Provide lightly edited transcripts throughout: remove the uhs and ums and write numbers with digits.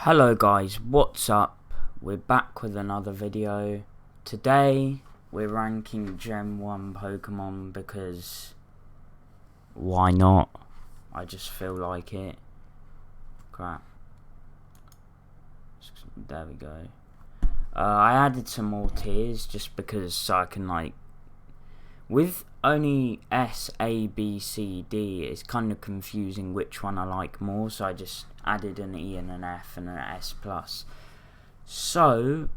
Hello guys, what's up? We're back with another video. Today we're ranking Gen 1 Pokemon because why not? I just feel like it. Crap. There we go. I added some more tiers just because I can with only S, A, B, C, D, it's kind of confusing which one I like more, so I just added an E and an F and an S+. So,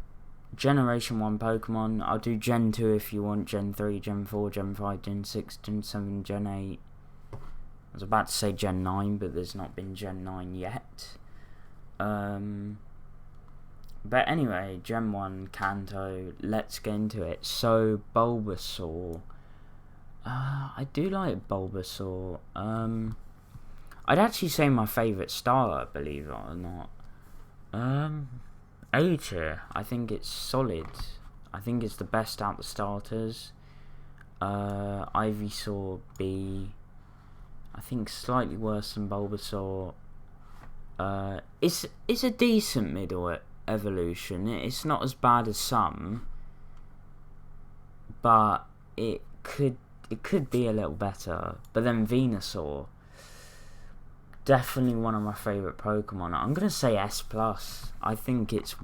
Generation 1 Pokemon, I'll do Gen 2 if you want, Gen 3, Gen 4, Gen 5, Gen 6, Gen 7, Gen 8. I was about to say Gen 9, but there's not been Gen 9 yet. But anyway, Gen 1, Kanto, let's get into it. So, Bulbasaur. I do like Bulbasaur. I'd actually say my favourite starter, believe it or not. A tier. I think it's solid. I think it's the best out of the starters. Ivysaur B. I think slightly worse than Bulbasaur. It's a decent middle evolution. It's not as bad as some, but it could be a little better. But then Venusaur, definitely one of my favourite Pokemon. I'm going to say S+. I think it's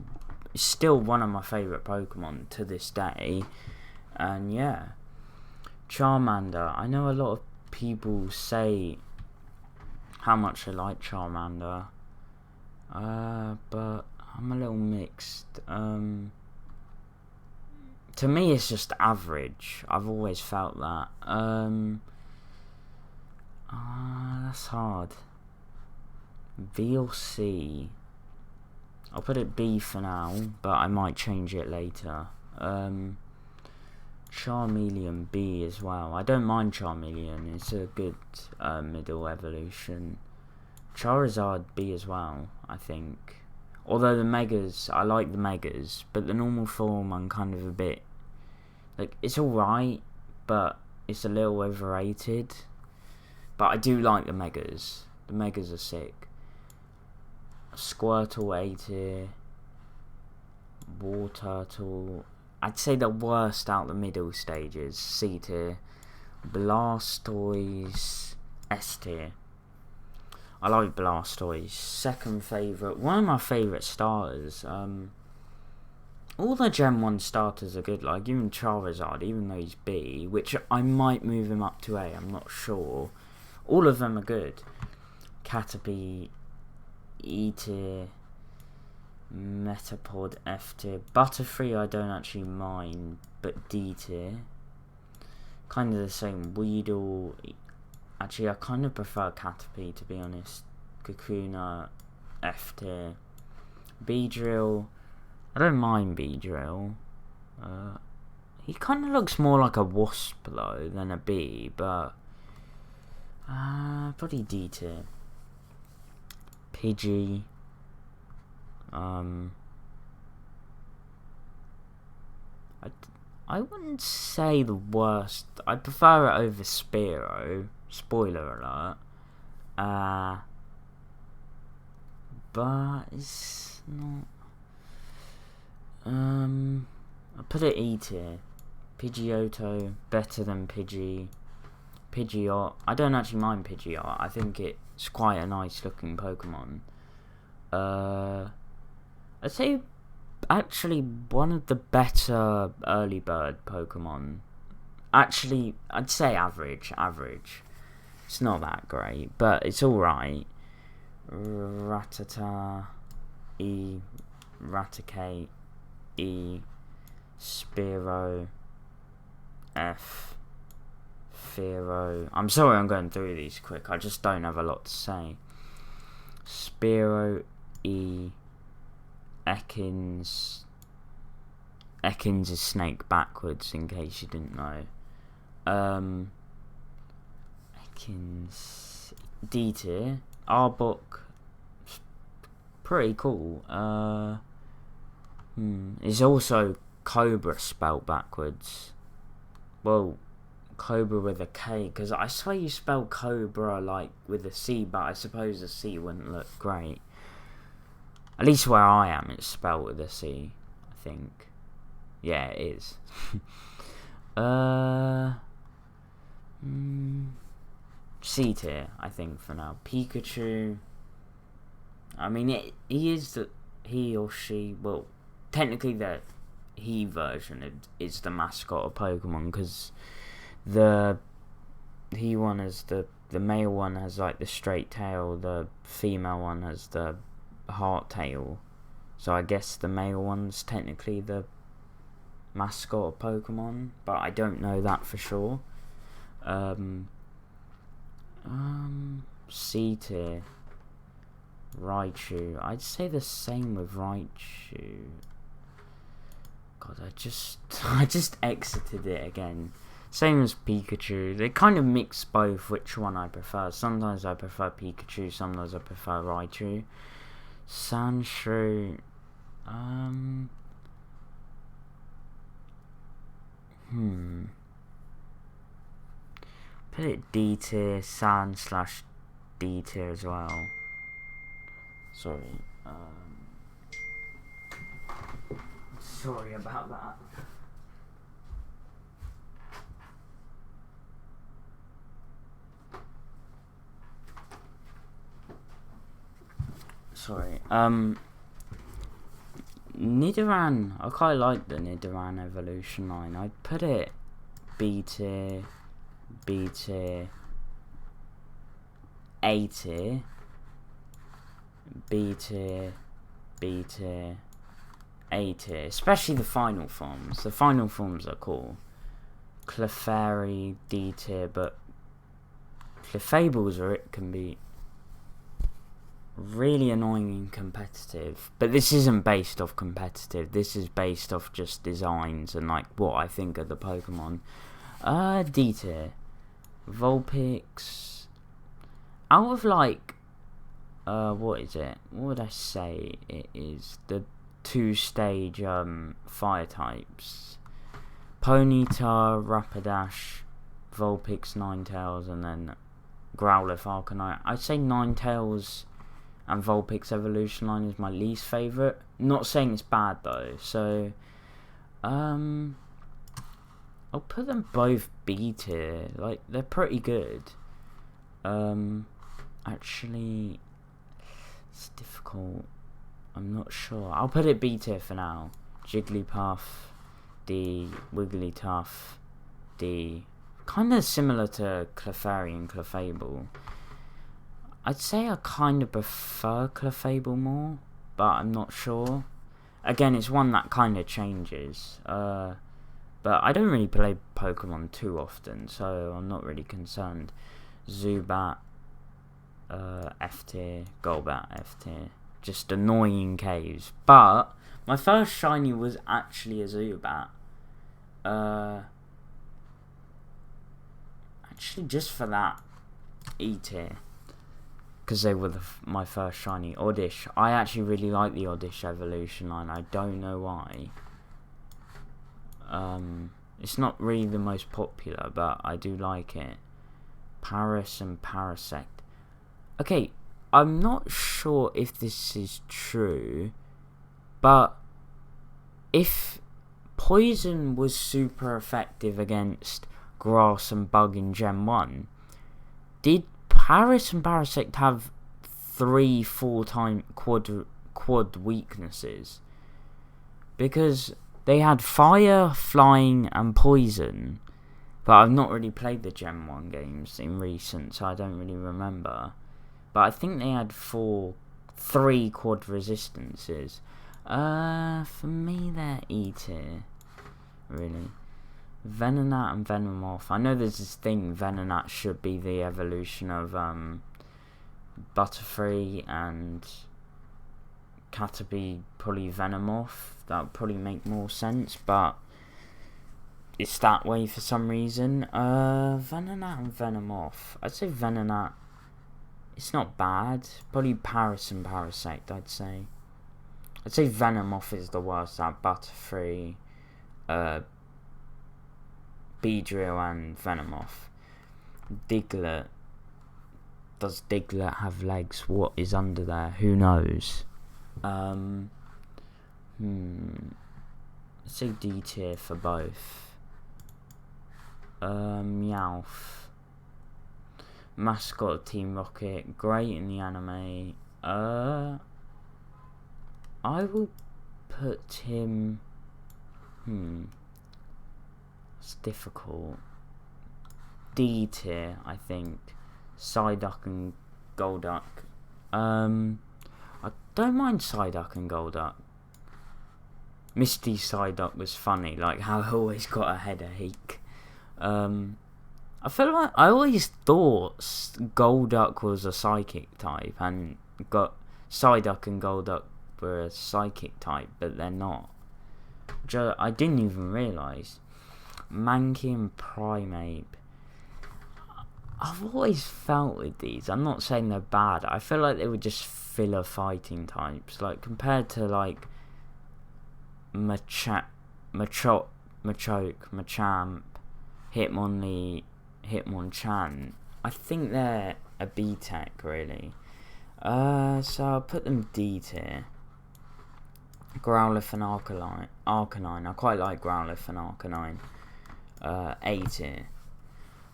still one of my favourite Pokemon to this day. And yeah. Charmander. I know a lot of people say how much they like Charmander. But I'm a little mixed. To me, it's just average. I've always felt that. That's hard. V or C? I'll put it B for now, but I might change it later. Charmeleon B as well. I don't mind Charmeleon. It's a good middle evolution. Charizard B as well, I think. Although the Megas, I like the Megas, but the normal form I'm kind of a bit, it's alright, but it's a little overrated. But I do like the Megas. The Megas are sick. Squirtle A tier. Wartortle. I'd say the worst out the middle stages. C tier. Blastoise S tier. I like Blastoise. Second favourite. One of my favourite starters. All the Gen 1 starters are good. Like even Charizard, even though he's B, which I might move him up to A. I'm not sure. All of them are good. Caterpie E tier. Metapod F tier. Butterfree I don't actually mind, but D tier. Kind of the same. Weedle. Actually, I kind of prefer Caterpie, to be honest. Kakuna, F tier. Beedrill, I don't mind Beedrill. He kind of looks more like a wasp, though, than a bee, but... probably D tier. Pidgey. I wouldn't say the worst. I prefer it over Spearow. Spoiler alert. But it's not. I put it E tier. Pidgeotto better than Pidgeot. I don't actually mind Pidgeot. I think it's quite a nice looking Pokemon. I'd say actually one of the better early bird Pokemon. Actually, I'd say average. It's not that great, but it's alright. Rattata E, Raticate E, Spearow F, Fearow. I'm sorry I'm going through these quick, I just don't have a lot to say. Spearow E, Ekans. Ekans is snake backwards, in case you didn't know. Ekans D tier. Arbok, pretty cool. It's also Cobra spelled backwards. Well, Cobra with a K, because I swear you spell Cobra with a C, but I suppose a C wouldn't look great. At least where I am, it's spelled with a C, I think. Yeah, it is. C tier, I think, for now. Pikachu. I mean, he or she. Well, technically, the he version is the mascot of Pokemon, because the he one is the male one has like the straight tail, the female one has the heart tail. So I guess the male one's technically the mascot of Pokemon, but I don't know that for sure. C tier. Raichu. I'd say the same with Raichu. God, I just exited it again. Same as Pikachu. They kind of mix both which one I prefer. Sometimes I prefer Pikachu, sometimes I prefer Raichu. Sandshrew. Put it D tier, Sand/D tier as well. Sorry. Sorry about that. Sorry. Nidoran. I quite like the Nidoran evolution line. I'd put it B tier, B tier, A tier, B tier, B tier, A tier. Especially the final forms. The final forms are cool. Clefairy, D tier, but Clefables or it can be really annoying and competitive. But this isn't based off competitive. This is based off just designs and like what I think of the Pokemon. D tier. Vulpix. Out of like what is it? What would I say it is? The 2-stage fire types. Ponyta, Rapidash, Vulpix, Ninetales, and then Growlithe, Arcanine. I'd say Ninetales and Vulpix evolution line is my least favourite. Not saying it's bad though, so I'll put them both B tier. Like, they're pretty good. Actually, it's difficult. I'm not sure. I'll put it B tier for now. Jigglypuff, D. Wigglytuff, D. Kind of similar to Clefairy and Clefable. I'd say I kind of prefer Clefable more, but I'm not sure. Again, it's one that kind of changes. But I don't really play Pokemon too often, so I'm not really concerned. Zubat, F tier. Golbat, F tier. Just annoying caves. But my first shiny was actually a Zubat. Actually, just for that, E tier. Because they were my first shiny. Oddish. I actually really like the Oddish evolution line. I don't know why. It's not really the most popular, but I do like it. Paris and Parasect. Okay, I'm not sure if this is true, but if Poison was super effective against Grass and Bug in Gen 1, did Paris and Parasect have 3-4 time quad weaknesses? Because they had Fire, Flying and Poison, but I've not really played the Gen 1 games in recent, so I don't really remember. But I think they had 3 quad resistances. For me they're E tier, really. Venonat and Venomoth. I know there's this thing, Venonat should be the evolution of Butterfree, and Caterpie probably Venomoth. That would probably make more sense, but it's that way for some reason. Venonat and Venomoth. I'd say Venonat, it's not bad. Probably Paris and Parasect, I'd say. I'd say Venomoth is the worst out. Butterfree, Beedrill and Venomoth. Diglett. Does Diglett have legs? What is under there? Who knows? Let's say D tier for both. Meowth. Mascot of Team Rocket, great in the anime. I will put him. It's difficult. D tier, I think. Psyduck and Golduck. I don't mind Psyduck and Golduck. Misty Psyduck was funny, like how I always got a headache. I feel like I always thought Golduck was a psychic type, and got Psyduck and Golduck were a psychic type, but they're not. Which I didn't even realise. Mankey and Primeape. I've always felt with these, I'm not saying they're bad, I feel like they were just filler fighting types. Like, compared to, like, Machamp, Hitmonchan, I think they're a B-Tech, really. So I'll put them D tier. Growlithe and Arcanine. I quite like Growlithe and Arcanine. A tier.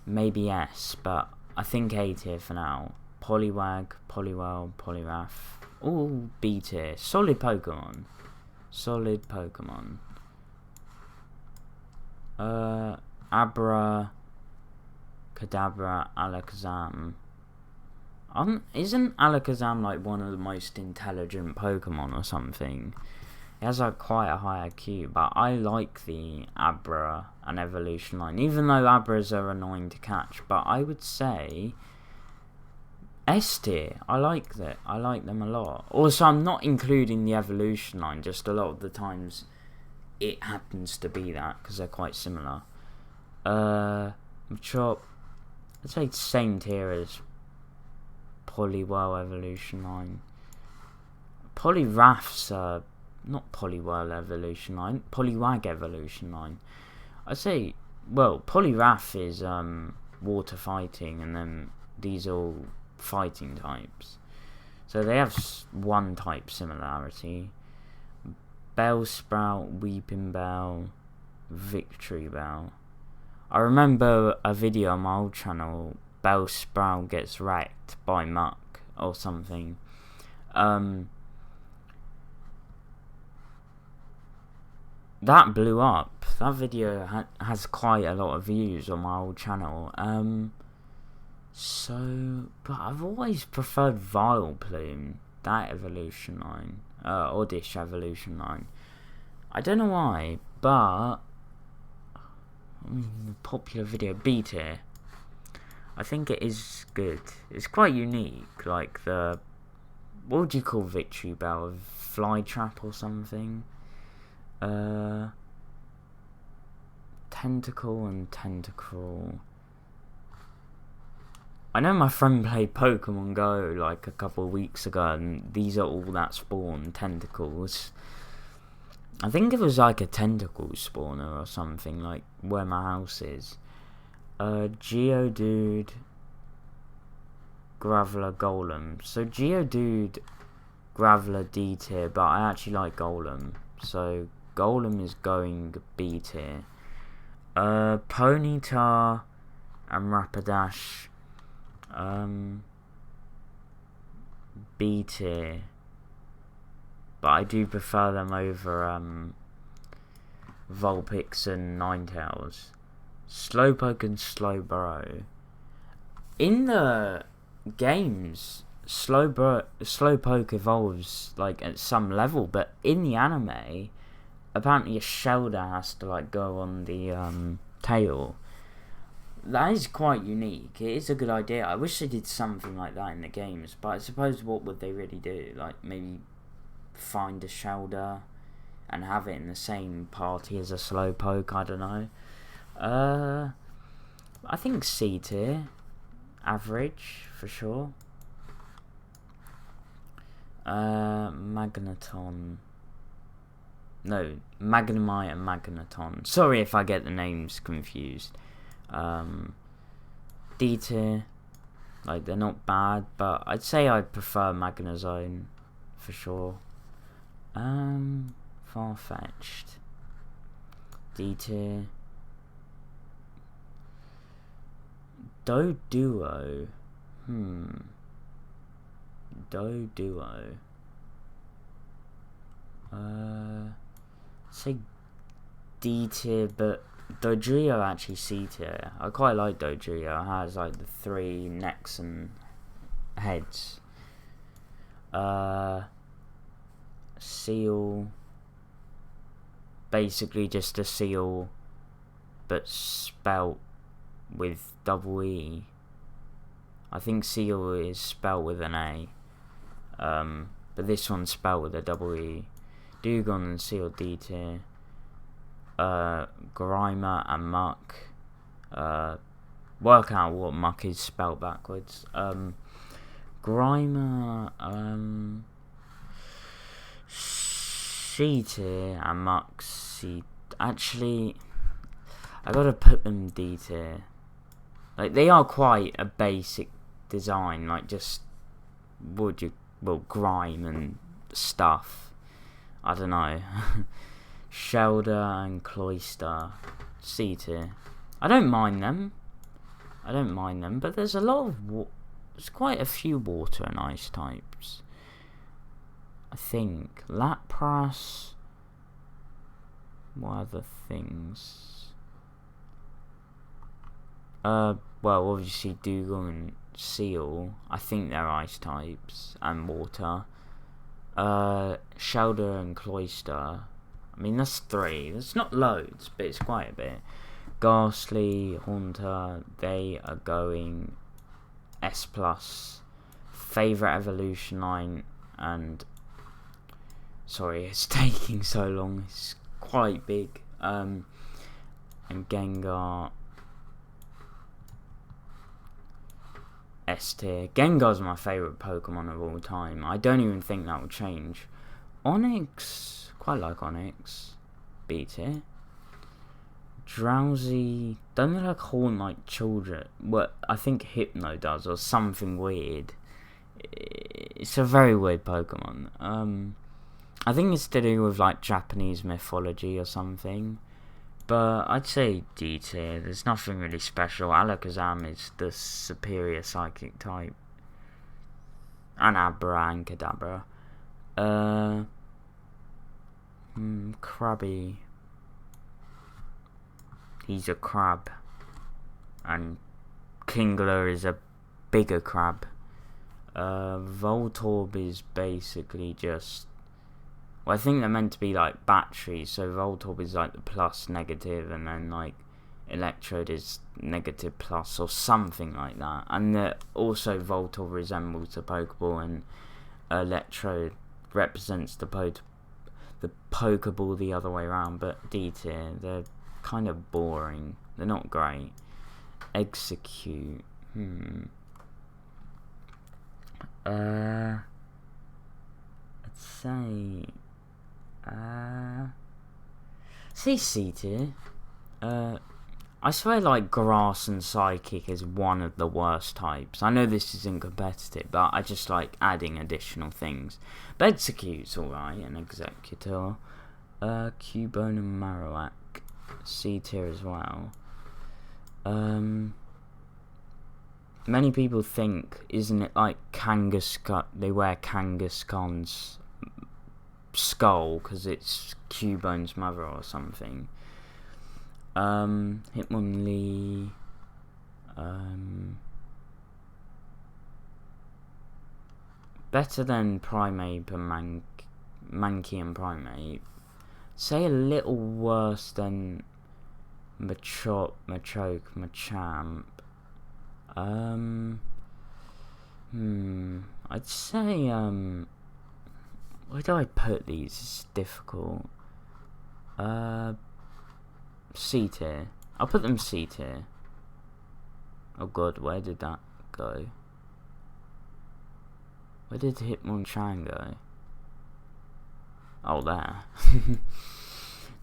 Maybe S, but I think A tier for now. Poliwag, Poliwell, Poliwrath. All B tier. Solid Pokemon. Abra, Kadabra, Alakazam. Isn't Alakazam like one of the most intelligent Pokemon or something? It has like quite a high IQ, but I like the Abra and Evolution line, even though Abras are annoying to catch. But I would say S tier. I like them a lot. Also, I'm not including the Evolution line. Just a lot of the times, it happens to be that because they're quite similar. Machop. I'd say same tier as Poliwell Evolution line. Poliwrath's not Poliwell Evolution line, Poliwag Evolution line. I'd say, well, Poliwrath is water fighting, and then these are all fighting types. So they have one type similarity. Bellsprout, Weeping Bell, Victory Bell. I remember a video on my old channel, Bellsprout gets wrecked by Muck or something. That blew up. That video has quite a lot of views on my old channel. But I've always preferred Vileplume, that evolution line, Oddish evolution line. I don't know why, but popular video, B tier. I think it is good. It's quite unique, like the, what would you call Victory Bell? Flytrap or something? Tentacle and Tentacruel. I know my friend played Pokemon Go like a couple of weeks ago, and these are all that spawn tentacles. I think it was like a tentacle spawner or something, like where my house is. Geodude, Graveler, Golem. So Geodude, Graveler D tier, but I actually like Golem. So Golem is going B tier. Ponyta and Rapidash, B tier, but I do prefer them over Vulpix and Ninetales. Slowpoke and Slowbro. In the games, Slowpoke evolves like at some level, but in the anime, apparently a Shelder has to like go on the tail. That is quite unique. It is a good idea. I wish they did something like that in the games, but I suppose what would they really do? Like maybe find a Shelder and have it in the same party as a Slowpoke. I don't know. I think C tier, average for sure. Magneton. No, Magnemite and Magneton. Sorry if I get the names confused. D tier. Like, they're not bad, but I'd say I prefer Magnezone for sure. Far-fetched. D tier. Doduo. Doduo. Say D tier, but Dodrio actually C tier. I quite like Dodrio. It has like the 3 necks and heads. Seal. Basically just a seal, but spelt with double E. I think seal is spelt with an A. But this one's spelt with a double E. Dewgong and Seal D tier. Grimer and Muck. Work out what Muck is spelt backwards. Grimer C tier and Muck C. Actually, I gotta put them D tier. Like, they are quite a basic design, like just grime and stuff. I don't know. Shelder and Cloyster, C tier. I don't mind them, but there's a lot of there's quite a few water and ice types. I think Lapras. What other things? Well, obviously Dewgong and Seal. I think they're ice types and water. Shelder and Cloyster. I mean, that's 3. That's not loads, but it's quite a bit. Ghastly, Haunter, they are going S+. Favourite evolution line, and sorry, it's taking so long. It's quite big. And Gengar S tier. Gengar's my favourite Pokemon of all time. I don't even think that will change. Onix, quite like Onix. B tier. Drowsy, don't they like horn like children? Well, I think Hypno does, or something weird. It's a very weird Pokemon. I think it's to do with like Japanese mythology or something. But I'd say D tier. There's nothing really special. Alakazam is the superior psychic type. And Abra and Kadabra. Krabby. He's a crab. And Kingler is a bigger crab. Voltorb is basically just... Well, I think they're meant to be like batteries, so Voltorb is like the plus negative, and then like Electrode is negative plus or something like that. And also Voltorb resembles the Pokeball, and Electrode represents the Pokeball the other way around. But D tier, they're kind of boring. They're not great. Execute. I'd say C tier. I swear like Grass and Psychic is one of the worst types. I know this isn't competitive, but I just like adding additional things. But Execute's alright, and Executor. Cubone and Marowak, C tier as well. Many people think, isn't it like Kangaskhan? They wear Kangaskhan's skull because it's Cubone's mother or something. Hitmonlee. Better than Primeape and Mankey and Primeape. Say a little worse than Machop, Machoke, Machamp. I'd say, where do I put these? It's difficult. C tier. I'll put them C tier. Oh god, where did that go? Where did Hitmonchan go? Oh, there.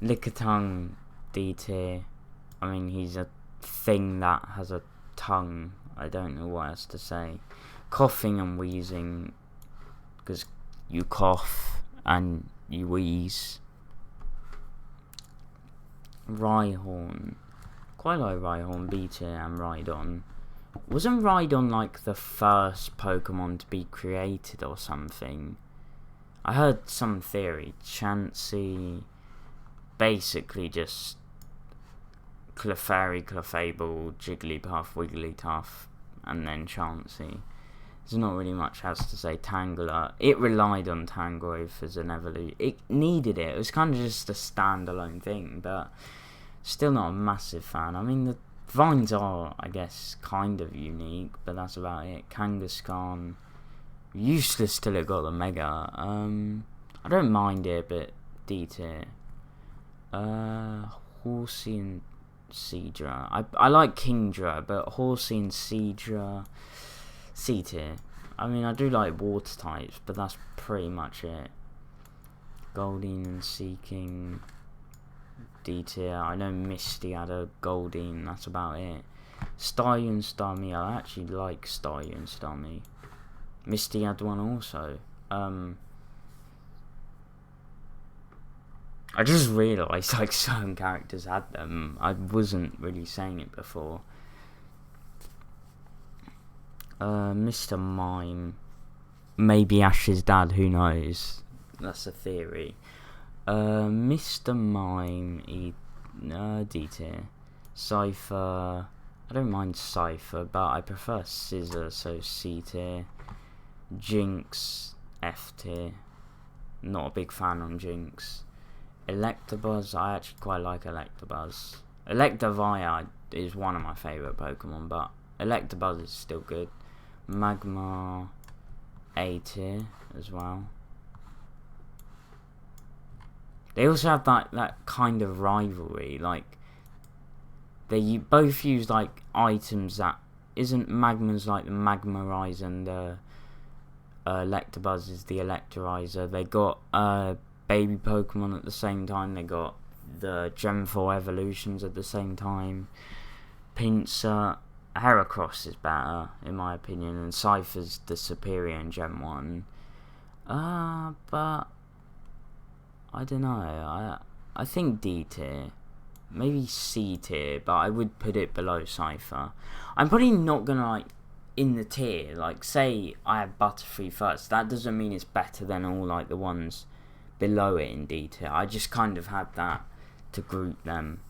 Lickitung, D tier. I mean, he's a thing that has a tongue. I don't know what else to say. Coughing and wheezing, because you cough and you wheeze. Rhyhorn. Quite like Rhyhorn, B tier, and Rhydon. Wasn't Rhydon like the first Pokemon to be created or something? I heard some theory. Chansey, basically just Clefairy, Clefable, Jigglypuff, Wigglytuff, and then Chansey. There's not really much else to say. Tangela, it relied on Tangrowth as an evolution. It needed it. It was kind of just a standalone thing, but still not a massive fan. I mean, the vines are, I guess, kind of unique, but that's about it. Kangaskhan, useless till it got the Mega. I don't mind it, but D tier. Horsey and Seadra. I like Kingdra, but Horsey and Seadra, C tier. I mean, I do like water types, but that's pretty much it. Goldeen and Seaking, D tier. I know Misty had a Goldeen, that's about it. Staryu and Starmie, I actually like Staryu and Starmie. Misty had one also. I just realised like certain characters had them. I wasn't really saying it before. Mr. Mime, maybe Ash's dad, who knows? That's a theory. Mr. Mime, D tier. Cypher, I don't mind Cypher, but I prefer Scissor, so C tier. Jinx, F tier. Not a big fan on Jinx. Electabuzz, I actually quite like Electabuzz. Electivire is one of my favourite Pokemon, but Electabuzz is still good. Magmar, A tier as well. They also have that kind of rivalry, like they both use like items that isn't Magma's like the Magmarizer and the Electabuzz is the Electrizer. They got baby Pokemon at the same time. They got the Gen 4 evolutions at the same time. Pinsir, Heracross is better in my opinion, and Cypher's the superior in Gen 1. But I don't know. I think D tier, maybe C tier, but I would put it below Cypher. I'm probably not gonna like in the tier, like say I have Butterfree first. That doesn't mean it's better than all like the ones below it in D tier. I just kind of had that to group them.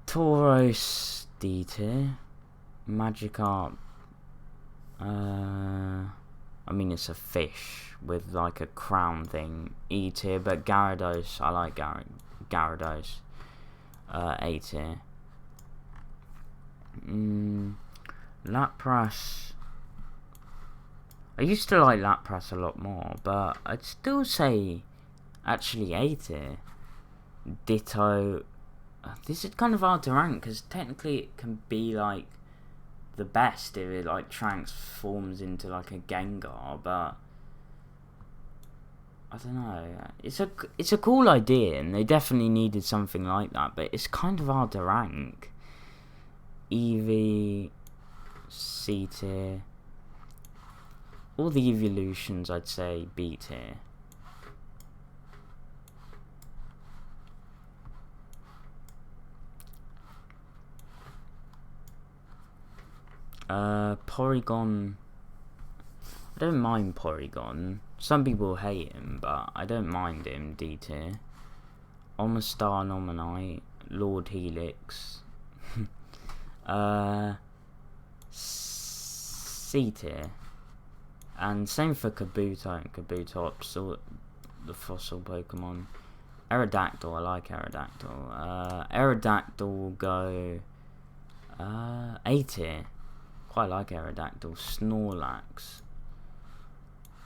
Tauros, D tier. Magikarp, I mean it's a fish with like a crown thing, E tier, but Gyarados, I like Gyarados, A tier. Lapras, I used to like Lapras a lot more, but I'd still say actually A tier. Ditto, this is kind of hard to rank because technically it can be like the best if it like transforms into like a Gengar, but I don't know. It's a cool idea, and they definitely needed something like that, but it's kind of hard to rank. Eevee, C tier. All the evolutions I'd say B tier. Porygon, I don't mind Porygon. Some people hate him, but I don't mind him. D tier. Omastar, Nominite, Lord Helix, C tier. And same for Kabuto and Kabutops, all the fossil Pokemon. Aerodactyl, I like Aerodactyl. Aerodactyl will go A tier. Quite like Aerodactyl. Snorlax.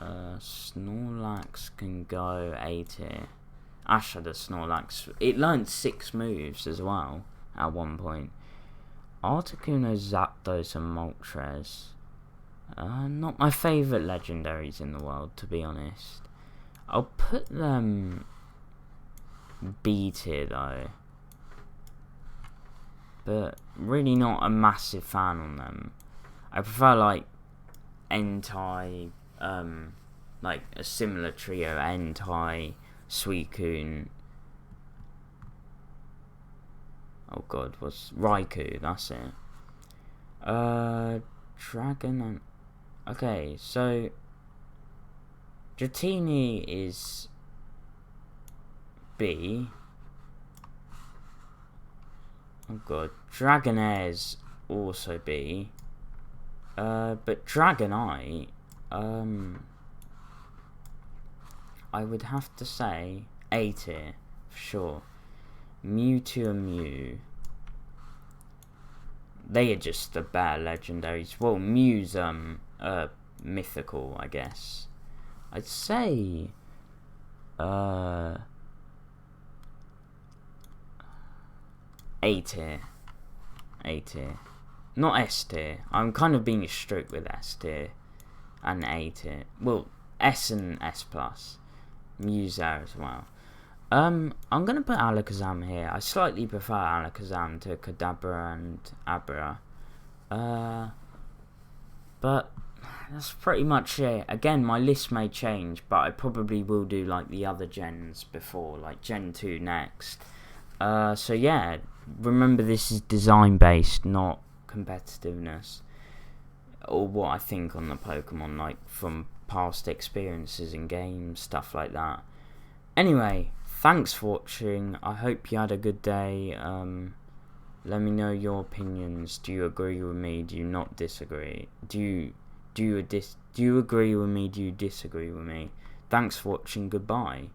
Snorlax can go A tier. Ash had a Snorlax. It learned 6 moves as well at one point. Articuno, Zapdos and Moltres. Not my favourite legendaries in the world, to be honest. I'll put them B tier though. But really not a massive fan on them. I prefer like Entei, like a similar trio: Entei, Suicune. Oh god, was Raikou? That's it. Dragon. Okay, so Dratini is B. Oh god, Dragonaire's also B. But Dragonite, I would have to say A tier for sure. Mewtwo and Mew, they are just the better legendaries. Well, Mew's mythical, I guess. I'd say A tier. A tier. Not S tier. I'm kind of being strict with S tier and A tier. Well, S and S plus. Mew's there as well. I'm gonna put Alakazam here. I slightly prefer Alakazam to Kadabra and Abra. But that's pretty much it. Again, my list may change, but I probably will do like the other gens before, like Gen 2 next. So yeah, remember this is design based, not competitiveness. Or what I think on the Pokemon, like from past experiences in games, stuff like that. Anyway, thanks for watching. I hope you had a good day. Let me know your opinions. Do you agree with me? Do you not disagree? Do you agree with me? Do you disagree with me? Thanks for watching. Goodbye.